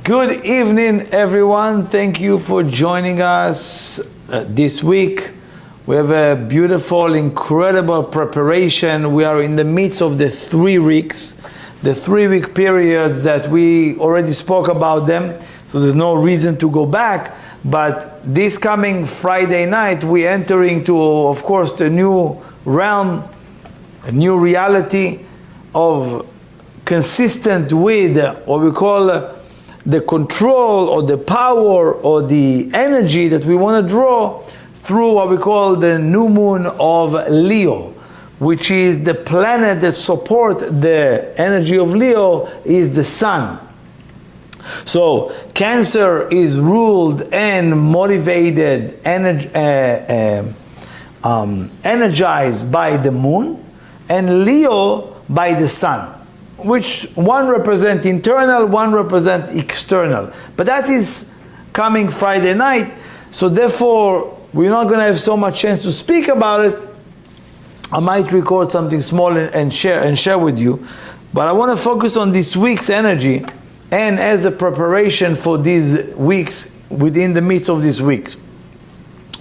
Good evening, everyone. Thank you for joining us this week. We have a beautiful, incredible preparation. We are in the midst of the 3 weeks, the 3-week periods that we already spoke about them. So there's no reason to go back. But this coming Friday night, we enter into, of course, the new realm, a new reality of consistent with what we call the control or the power or the energy that we want to draw through what we call the new moon of Leo, which is the planet that supports the energy of Leo is the sun. So Cancer is ruled and motivated, energized by the moon, and Leo by the sun, which one represent internal, one represent external. But that is coming Friday night, so therefore we're not going to have so much chance to speak about it. I might record something small and share with you, but I want to focus on this week's energy and as a preparation for these weeks within the midst of these weeks.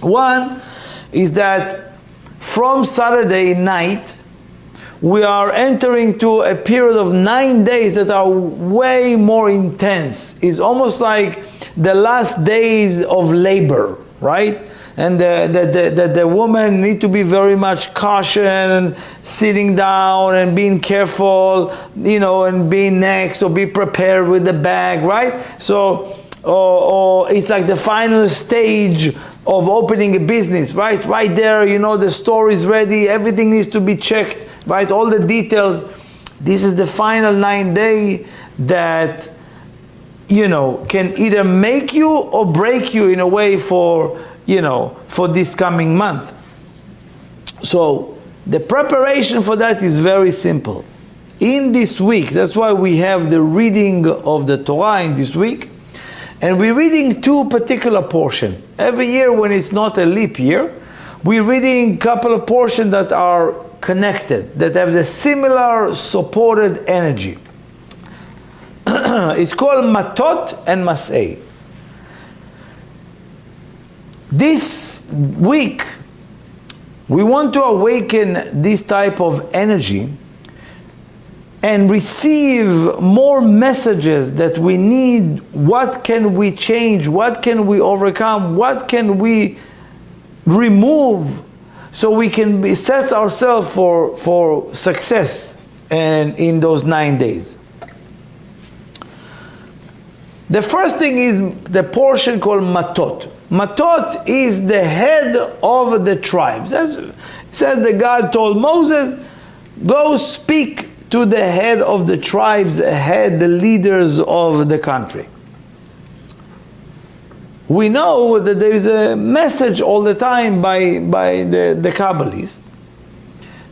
One is that from Saturday night we are entering to a period of 9 days that are way more intense. It's almost like the last days of labor, right? And the woman need to be very much cautious and sitting down and being careful, and being next or be prepared with the bag, right? So, or it's like the final stage of opening a business, right? Right there, the store is ready, everything needs to be checked, right? All the details. This is the final 9 day that, can either make you or break you in a way for this coming month. So the preparation for that is very simple. In this week, that's why we have the reading of the Torah in this week, and we're reading 2 particular portions. Every year when it's not a leap year, we're reading a couple of portions that are connected, that have the similar supported energy. It's called Matot and Mas'ei. This week, we want to awaken this type of energy and receive more messages that we need. What can we change? What can we overcome? What can we remove so we can set ourselves for success and in those 9 days? The first thing is the portion called Matot. Matot is the head of the tribes. As it says, the God told Moses, go speak to the head of the tribes, the leaders of the country. We know that there is a message all the time by the Kabbalists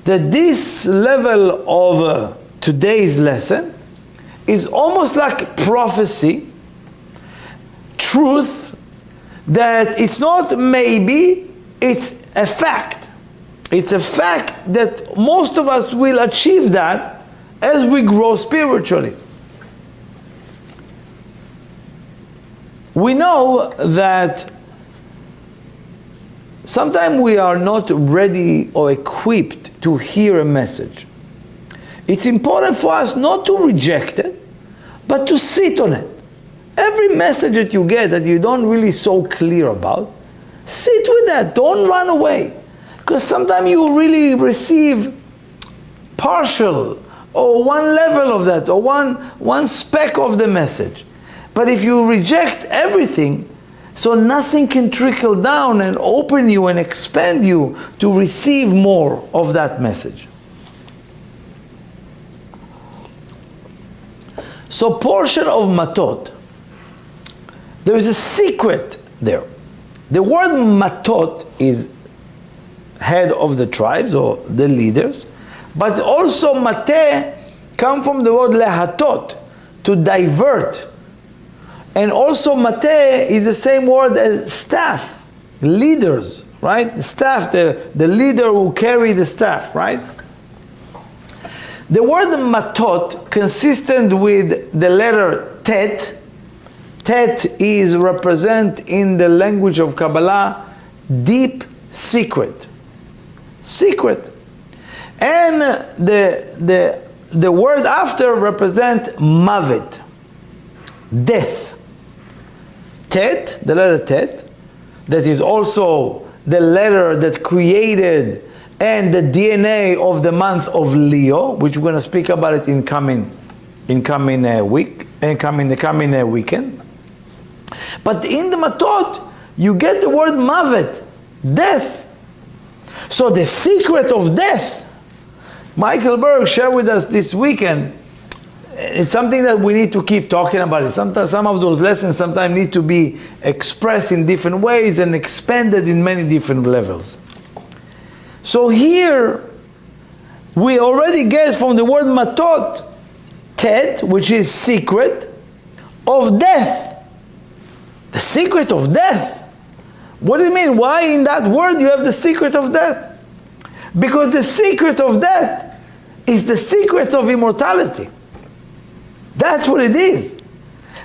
that this level of today's lesson is almost like prophecy, truth, that it's not maybe, it's a fact. It's a fact that most of us will achieve that as we grow spiritually. We know that sometimes we are not ready or equipped to hear a message. It's important for us not to reject it, but to sit on it. Every message that you get that you don't really so clear about, sit with that, don't run away. Because sometimes you really receive partial or one level of that or one speck of the message. But if you reject everything, so nothing can trickle down and open you and expand you to receive more of that message. So portion of Matot, there is a secret there. The word Matot is head of the tribes or the leaders, but also Mate come from the word lehatot, to divert. And also Mate is the same word as staff, leaders, right? The staff, the leader who carry the staff, right? The word matot, consistent with the letter tet, Tet is represent in the language of Kabbalah deep secret. Secret. And the word after represent Mavet. Death. Tet, the letter Tet, that is also the letter that created and the DNA of the month of Leo, which we're going to speak about it in coming weekend. But in the Matot, you get the word Mavet, death. So the secret of death, Michael Berg shared with us this weekend. It's something that we need to keep talking about it. Sometimes some of those lessons sometimes need to be expressed in different ways and expanded in many different levels. So here, we already get from the word Matot, Tet, which is secret, of death. The secret of death. What do you mean? Why in that word you have the secret of death? Because the secret of death is the secret of immortality. That's what it is.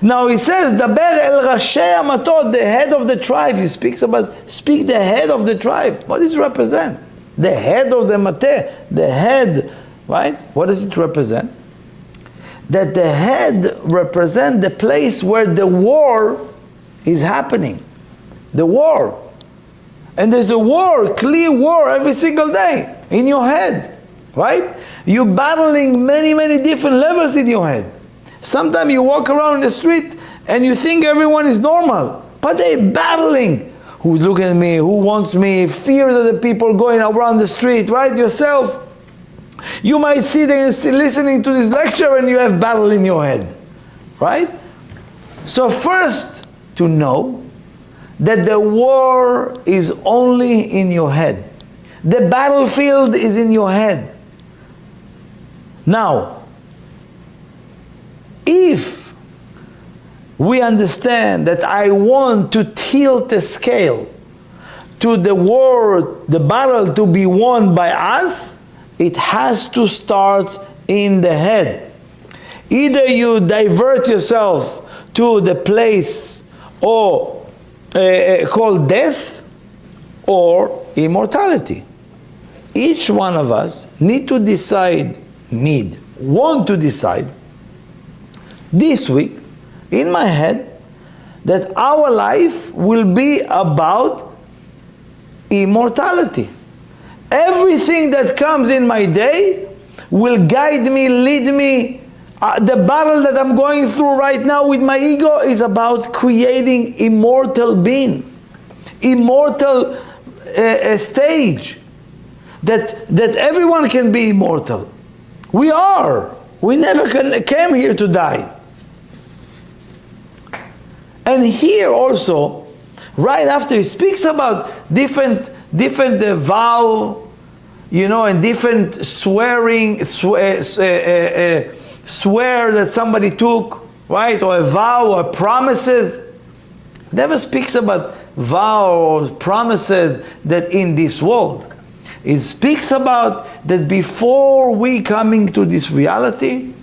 Now he says, Daber el Rashei Matot, the head of the tribe. He speaks about, speak the head of the tribe. What does it represent? The head of the Mateh, the head, right? What does it represent? That the head represents the place where the war is happening. The war. And there's a war, clear war every single day in your head, right? You're battling many, many different levels in your head. Sometimes you walk around the street and you think everyone is normal, but they're battling. Who's looking at me? Who wants me? Fear of the people going around the street, right? Yourself. You might sit there and still listening to this lecture and you have battle in your head, right? So first, to know that the war is only in your head. The battlefield is in your head. Now, if we understand that I want to tilt the scale to the war, the battle to be won by us, it has to start in the head. Either you divert yourself to the place or called death or immortality. Each one of us want to decide this week in my head that our life will be about immortality. Everything that comes in my day will guide me, lead me. The battle that I'm going through right now with my ego is about creating immortal being, immortal stage, that everyone can be immortal. We are. We never came here to die. And here also, right after he speaks about different vow, and different swearing, swear that somebody took, right? Or a vow or promises. Never speaks about vow or promises that in this world. It speaks about that before we coming to this reality,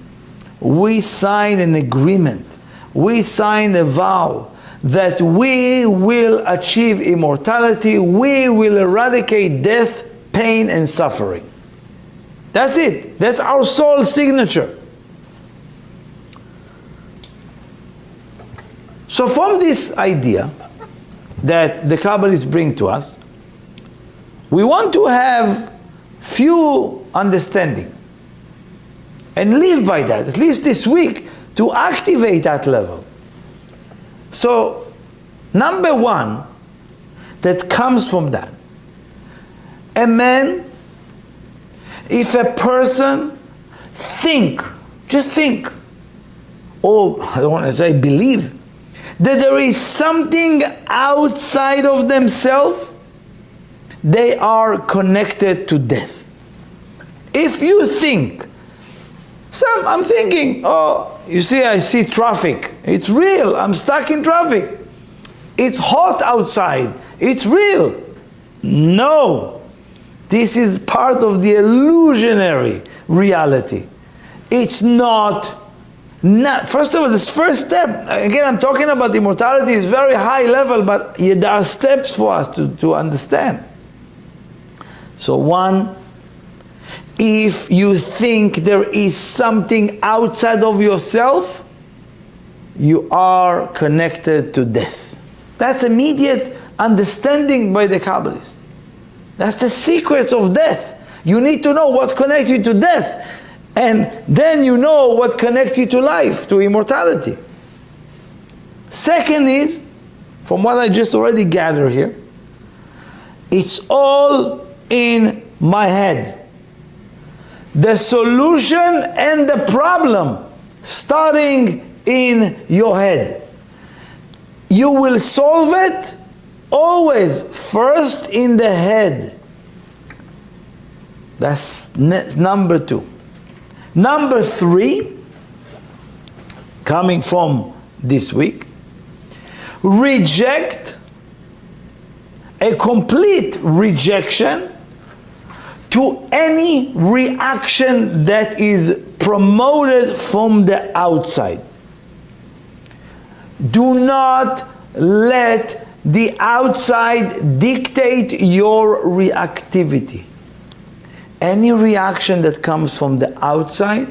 we sign an agreement. We sign a vow that we will achieve immortality, we will eradicate death, pain, and suffering. That's it. That's our soul signature. So from this idea that the Kabbalists bring to us, we want to have few understanding and live by that, at least this week, to activate that level. So, number one, that comes from that. A man, if a person just think, or I don't want to say believe, that there is something outside of themselves, they are connected to death. If you think, I'm thinking, you see, I see traffic. It's real. I'm stuck in traffic. It's hot outside. It's real. No. This is part of the illusionary reality. It's not First of all, this first step, again, I'm talking about immortality, is very high level, but there are steps for us to understand. So one, if you think there is something outside of yourself, you are connected to death. That's immediate understanding by the Kabbalists. That's the secret of death. You need to know what's connected you to death. And then you know what connects you to life, to immortality. Second is, from what I just already gathered here, it's all in my head. The solution and the problem starting in your head. You will solve it always first in the head. That's number 2. Number 3, coming from this week, reject, a complete rejection to any reaction that is promoted from the outside. Do not let the outside dictate your reactivity. Any reaction that comes from the outside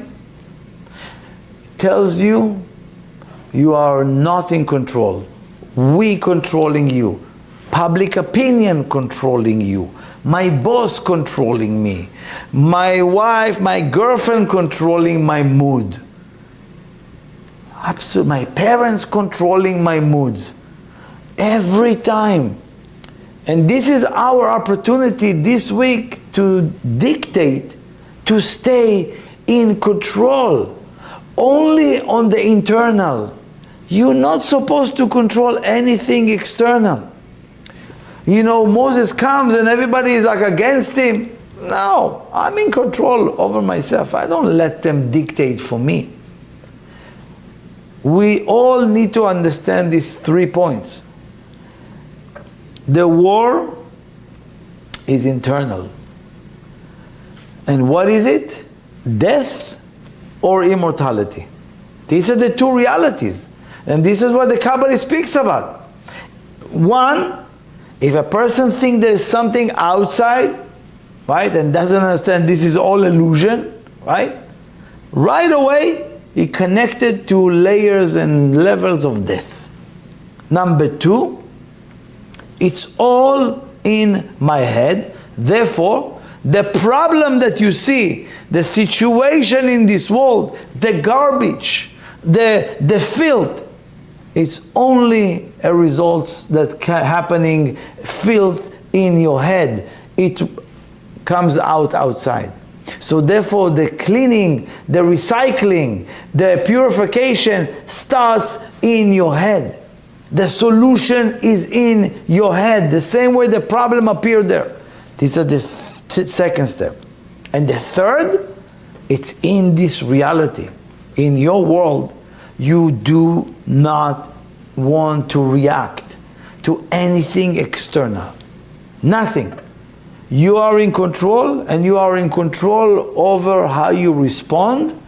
tells you you are not in control. We controlling you. Public opinion controlling you. My boss controlling me. My wife, my girlfriend controlling my mood. Absolutely. My parents controlling my moods. Every time. And this is our opportunity this week to dictate, to stay in control. Only on the internal. You're not supposed to control anything external. You know, Moses comes and everybody is like against him. No, I'm in control over myself. I don't let them dictate for me. We all need to understand these 3 points. The war is internal. And what is it? Death or immortality. These are the 2 realities. And this is what the Kabbalah speaks about. One, if a person thinks there's something outside, right, and doesn't understand this is all illusion, right away, he connected to layers and levels of death. Number 2, it's all in my head. Therefore, the problem that you see, the situation in this world, the garbage, the filth, it's only a result that happening, filth in your head. It comes outside. So therefore the cleaning, the recycling, the purification starts in your head. The solution is in your head. The same way the problem appeared there. These are the second step. And the third, it's in this reality. In your world, you do not want to react to anything external. Nothing. You are in control, and you are in control over how you respond,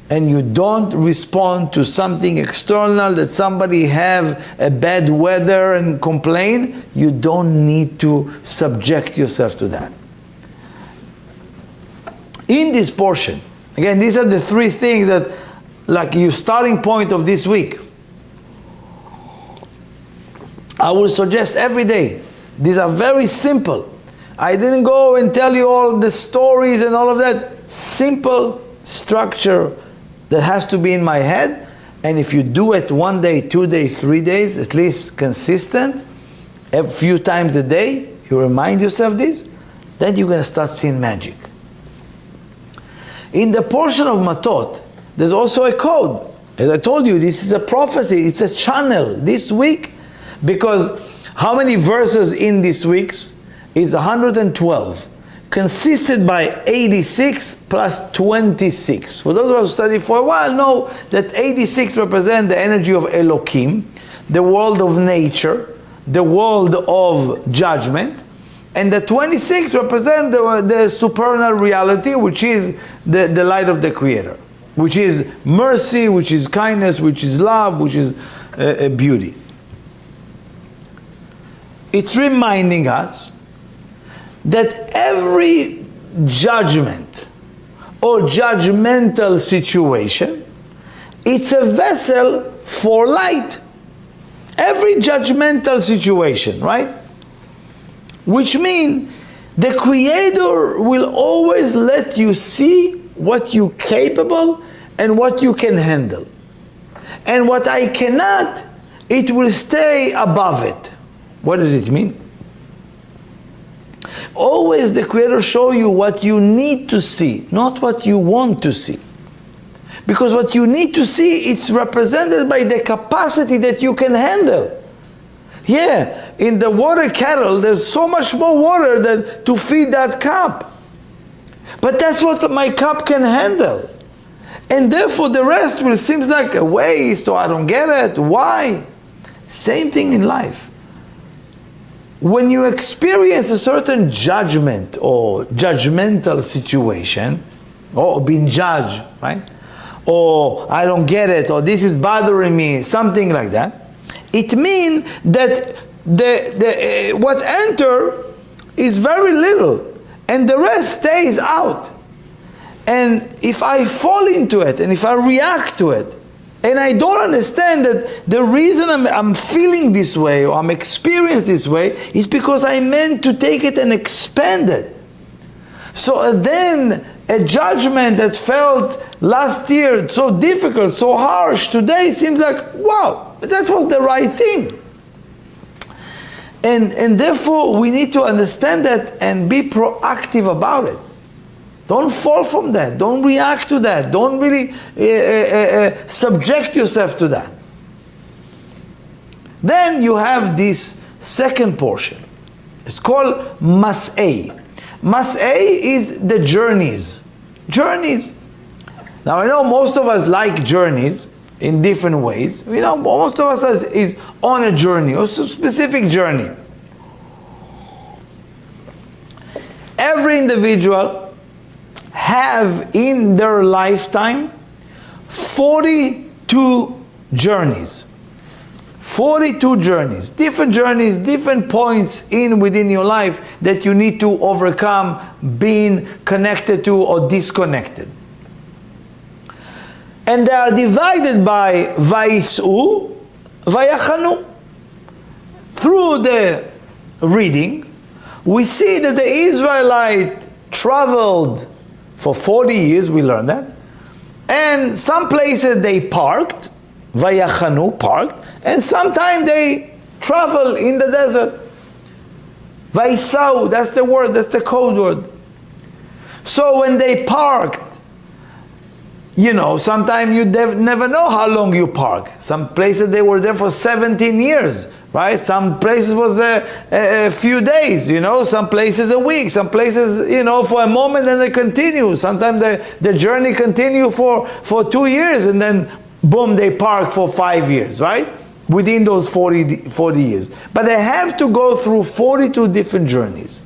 and you don't respond to something external, that somebody have a bad weather and complain. You don't need to subject yourself to that. In this portion, again, these are the 3 things that, like your starting point of this week. I will suggest every day. These are very simple. I didn't go and tell you all the stories and all of that. Simple structure that has to be in my head. And if you do it 1 day, 2 days, 3 days, at least consistent, a few times a day, you remind yourself this, then you're going to start seeing magic. In the portion of Matot, there's also a code. As I told you, this is a prophecy. It's a channel this week, because how many verses in this week's? Is 112, consisted by 86 plus 26. For those who have studied for a while, know that 86 represent the energy of Elohim, the world of nature, the world of judgment, and the 26 represent the supernal reality, which is the light of the Creator. which is mercy, which is kindness, which is love, which is beauty. It's reminding us that every judgment or judgmental situation, it's a vessel for light. Every judgmental situation, right? Which means the Creator will always let you see what you're capable and what you can handle. And what I cannot, it will stay above it. What does it mean? Always the Creator show you what you need to see, not what you want to see. Because what you need to see, it's represented by the capacity that you can handle. Yeah, in the water kettle, there's so much more water than to feed that cup. But that's what my cup can handle. And therefore the rest will seem like a waste, or I don't get it. Why? Same thing in life. When you experience a certain judgment or judgmental situation, or being judged, right? Or I don't get it, or this is bothering me, something like that, it means that what enter is very little, and the rest stays out. And if I fall into it, and if I react to it, and I don't understand that the reason I'm feeling this way, or I'm experiencing this way, is because I meant to take it and expand it. So then a judgment that felt last year so difficult, so harsh, today seems like, wow, that was the right thing. And therefore we need to understand that and be proactive about it. Don't fall from that. Don't react to that. Don't really subject yourself to that. Then you have this second portion. It's called Mas'ei. Mas'ei is the journeys. Journeys. Now I know most of us like journeys in different ways. You know, most of us is on a journey, or a specific journey. Every individual have in their lifetime 42 journeys. 42 journeys, different points within your life that you need to overcome being connected to or disconnected. And they are divided by Vayis'u, Vayachanu. Through the reading, we see that the Israelite traveled for 40 years, we learned that. And some places they parked, Vayachanu, parked, and sometimes they travel in the desert. Vaisau, that's the word, that's the code word. So when they parked, you know, sometimes you never know how long you park. Some places they were there for 17 years, right? Some places was a few days, you know, some places a week, some places, you know, for a moment and they continue. Sometimes the journey continue for 2 years and then boom, they park for 5 years, right? Within those 40 years. But they have to go through 42 different journeys.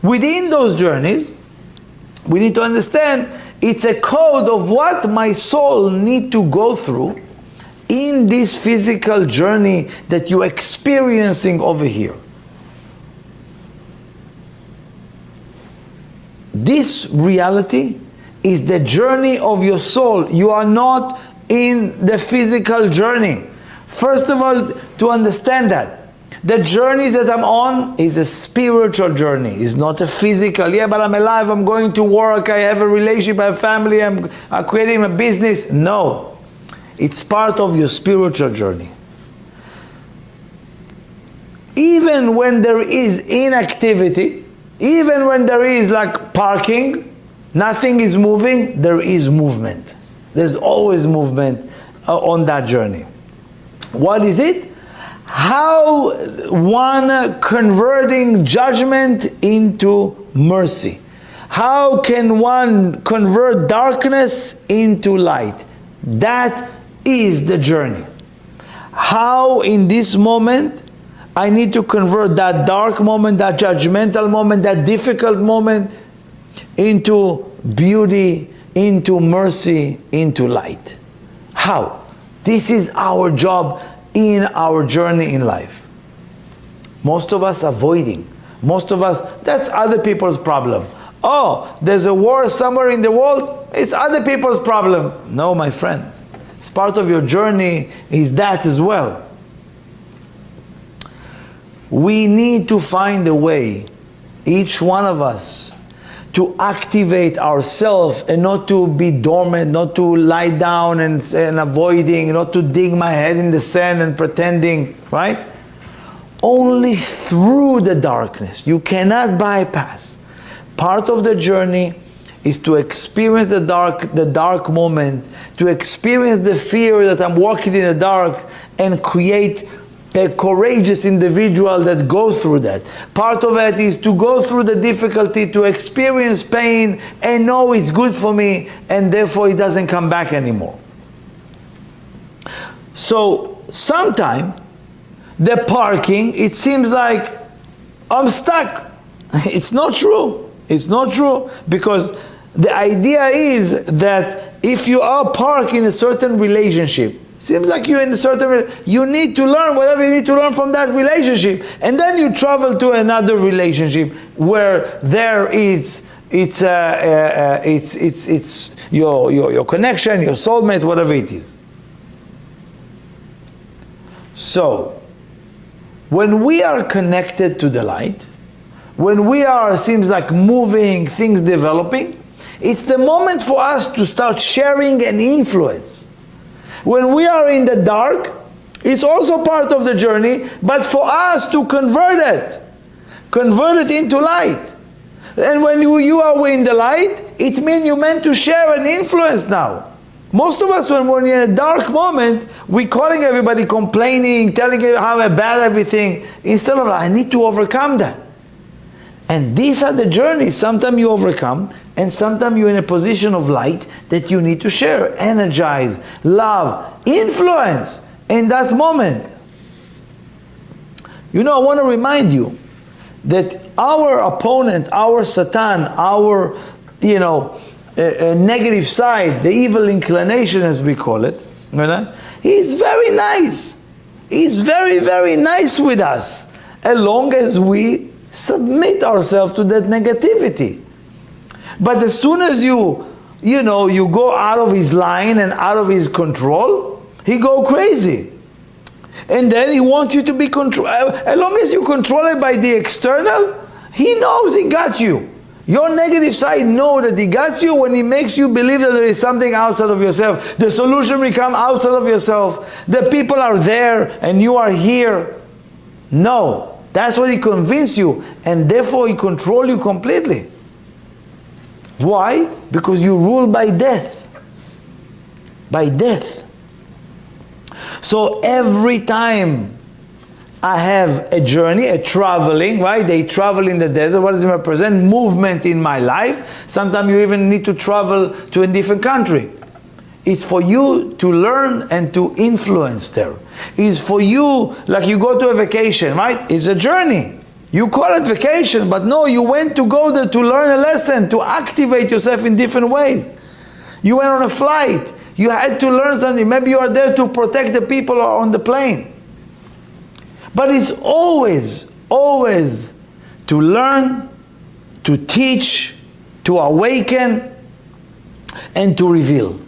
Within those journeys, we need to understand it's a code of what my soul need to go through in this physical journey that you're experiencing over here. This reality is the journey of your soul. You are not in the physical journey. First of all, to understand that the journeys that I'm on is a spiritual journey. It's not a physical. Yeah, but I'm alive, I'm going to work, I have a relationship, I have family, I'm creating a business. No. It's part of your spiritual journey. Even when there is inactivity, even when there is like parking, nothing is moving, there is movement. There's always movement on that journey. What is it? How one converting judgment into mercy. How can one convert darkness into light? That is the journey. How in this moment I need to convert that dark moment, that judgmental moment, that difficult moment into beauty, into mercy, into light. How? This is our job in our journey in life. Most of us avoiding. Most of us, that's other people's problem. Oh, there's a war somewhere in the world, it's other people's problem. No, my friend. It's part of your journey, is that as well. We need to find a way, each one of us, to activate ourselves and not to be dormant, not to lie down and avoiding, not to dig my head in the sand and pretending, right? Only through the darkness. You cannot bypass. Part of the journey is to experience the dark moment, to experience the fear that I'm walking in the dark, and create a courageous individual that goes through that. Part of it is to go through the difficulty, to experience pain and know it's good for me, and therefore it doesn't come back anymore. So sometime the parking, it seems like I'm stuck. It's not true. It's not true, because the idea is that if you are parked in a certain relationship, seems like you're in a certain, you need to learn whatever you need to learn from that relationship, and then you travel to another relationship where there it's your connection, your soulmate, whatever it is. So when we are connected to the light, when we are, seems like moving, things developing, it's the moment for us to start sharing and influence. When we are in the dark, it's also part of the journey, but for us to convert it into light. And when you are in the light, it means you're meant to share and influence now. Most of us, when we're in a dark moment, we're calling everybody, complaining, telling you how bad everything, instead of, I need to overcome that. And these are the journeys. Sometimes you overcome, and sometimes you're in a position of light that you need to share, energize, love, influence in that moment. You know, I want to remind you that our opponent, our Satan, our, negative side, the evil inclination as we call it, he's very nice. He's very, very nice with us, as long as we submit ourselves to that negativity. But as soon as you go out of his line and out of his control, he go crazy. And then he wants you to be controlled. As long as you control it by the external, he knows he got you. Your negative side knows that he got you when he makes you believe that there is something outside of yourself. The solution will come outside of yourself. The people are there and you are here. No. That's what he convinced you, and therefore he controls you completely. Why? Because you rule by death. By death. So every time I have a journey, a traveling, right? They travel in the desert. What does it represent? Movement in my life. Sometimes you even need to travel to a different country. It's for you to learn and to influence there. It's for you, like you go to a vacation, right? It's a journey. You call it vacation, but no, you went to go there to learn a lesson, to activate yourself in different ways. You went on a flight. You had to learn something. Maybe you are there to protect the people on the plane. But it's always, always to learn, to teach, to awaken, and to reveal.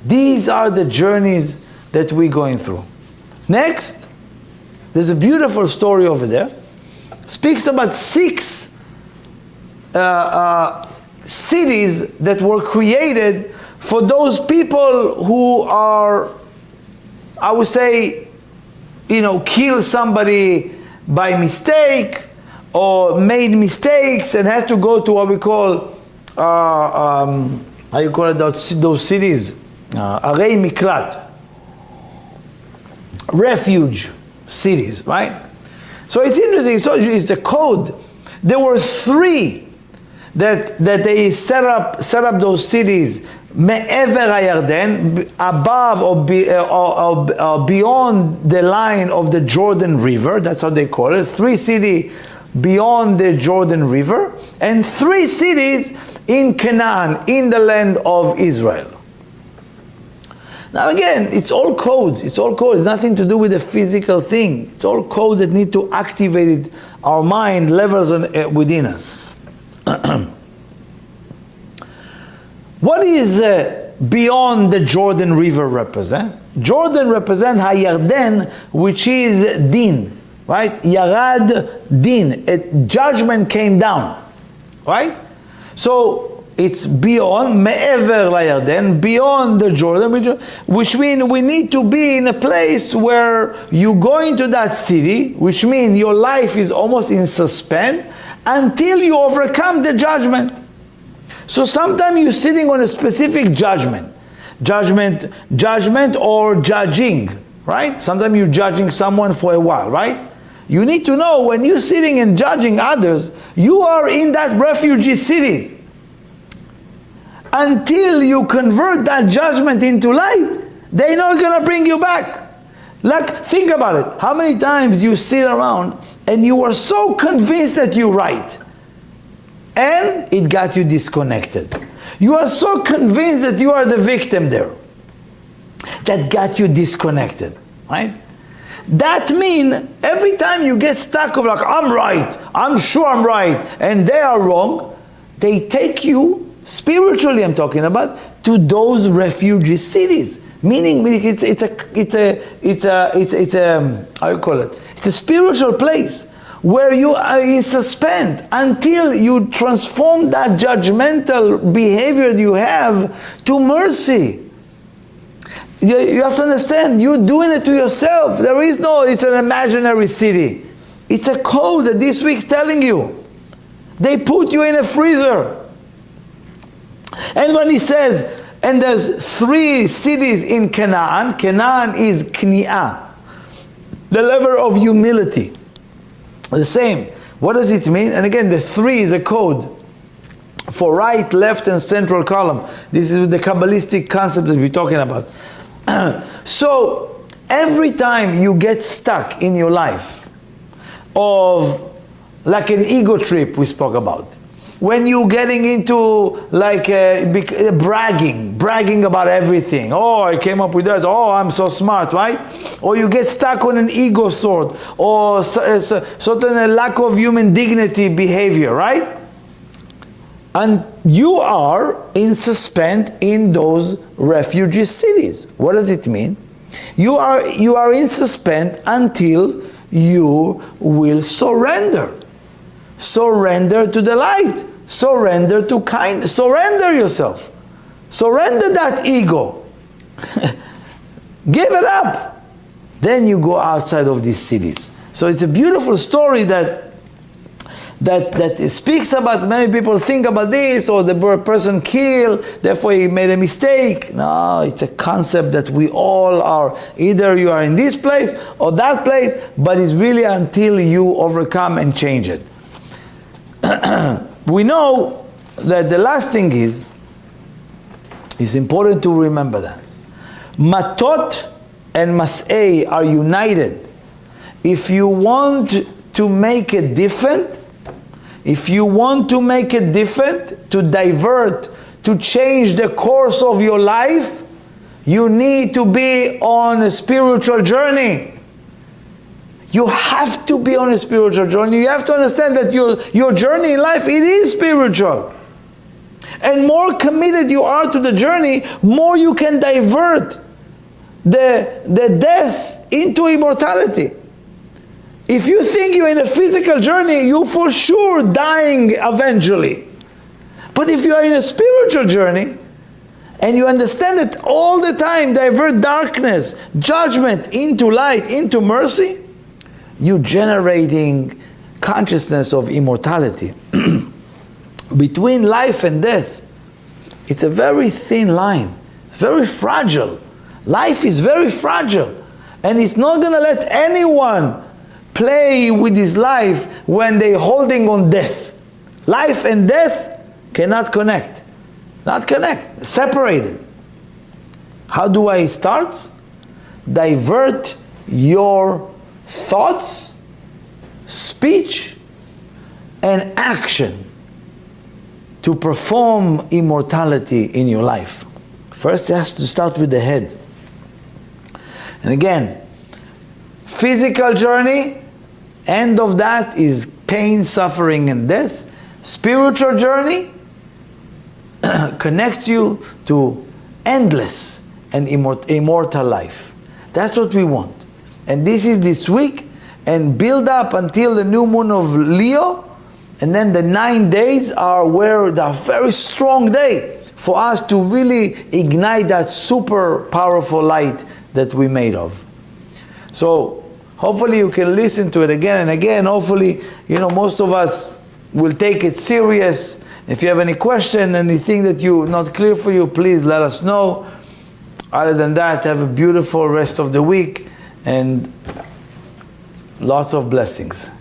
These are the journeys that we're going through. Next, there's a beautiful story over there. Speaks about 6 cities that were created for those people who are, I would say, kill somebody by mistake or made mistakes and had to go to what we call, how you call it, those cities? Arei Miklat, refuge cities, right? So it's interesting. So it's a code. There were 3 that they set up those cities me'ever HaYarden, above or beyond the line of the Jordan River. That's what they call it. 3 cities beyond the Jordan River, and 3 cities in Canaan, in the land of Israel. Now again, it's all codes. It's all codes. It's nothing to do with a physical thing. It's all code that need to activate our mind levels within us. What is beyond the Jordan River represent? Jordan represent Hayarden, which is din, right? Yarad din. A judgment came down, right? So it's beyond, me'ever layarden, beyond the Jordan, which means we need to be in a place where you go into that city, which means your life is almost in suspense until you overcome the judgment. So sometimes you're sitting on a specific judgment or judging, right? Sometimes you're judging someone for a while, right? You need to know when you're sitting and judging others, you are in that refugee city. Until you convert that judgment into light, they're not going to bring you back. Like, think about it. How many times you sit around and you are so convinced that you're right, and it got you disconnected. You are so convinced that you are the victim there, that got you disconnected, right? That means every time you get stuck of like, I'm right, I'm sure I'm right, and they are wrong, they take you, spiritually I'm talking about, to those refugee cities. Meaning it's a how you call it? It's a spiritual place where you are in suspense until you transform that judgmental behavior you have to mercy. You have to understand, you're doing it to yourself. There is no, it's an imaginary city. It's a code that this week's telling you. They put you in a freezer. And when he says, and there's 3 cities in Canaan, Canaan is Kni'ah, the level of humility. The same. What does it mean? And again, the 3 is a code for right, left, and central column. This is the Kabbalistic concept that we're talking about. So, every time you get stuck in your life of, like an ego trip we spoke about, when you're getting into like bragging about everything. Oh, I came up with that. Oh, I'm so smart, right? Or you get stuck on an ego sword, or certain lack of human dignity behavior, right? And you are in suspense in those refugee cities. What does it mean? You are in suspense until you will surrender. Surrender to the light. Surrender to kindness. Surrender yourself. Surrender that ego. Give it up. Then you go outside of these cities. So it's a beautiful story that speaks about, many people think about this, or the person killed, therefore he made a mistake. No, it's a concept that we all are. Either you are in this place or that place, but it's really until you overcome and change it. We know that the last thing is, it's important to remember that Matot and Mas'ei are united. If you want to make it different, to divert, to change the course of your life, you need to be on a spiritual journey. You have to be on a spiritual journey. You have to understand that your journey in life, it is spiritual. And more committed you are to the journey, more you can divert the death into immortality. If you think you're in a physical journey, you're for sure dying eventually. But if you are in a spiritual journey, and you understand it all the time, divert darkness, judgment into light, into mercy, you're generating consciousness of immortality. Between life and death, it's a very thin line, very fragile. Life is very fragile, and it's not going to let anyone play with his life when they're holding on death. Life and death cannot connect. Not connect, separated. How do I start? Divert your thoughts, speech, and action to perform immortality in your life. First, it has to start with the head. And again, physical journey, end of that is pain, suffering, and death. Spiritual journey connects you to endless and immortal life. That's what we want. And this is this week, and build up until the new moon of Leo, and then the 9 days are where the very strong day for us to really ignite that super powerful light that we made of. So hopefully you can listen to it again and again. Hopefully, most of us will take it serious. If you have any question, anything that not clear for you, please let us know. Other than that, have a beautiful rest of the week and lots of blessings.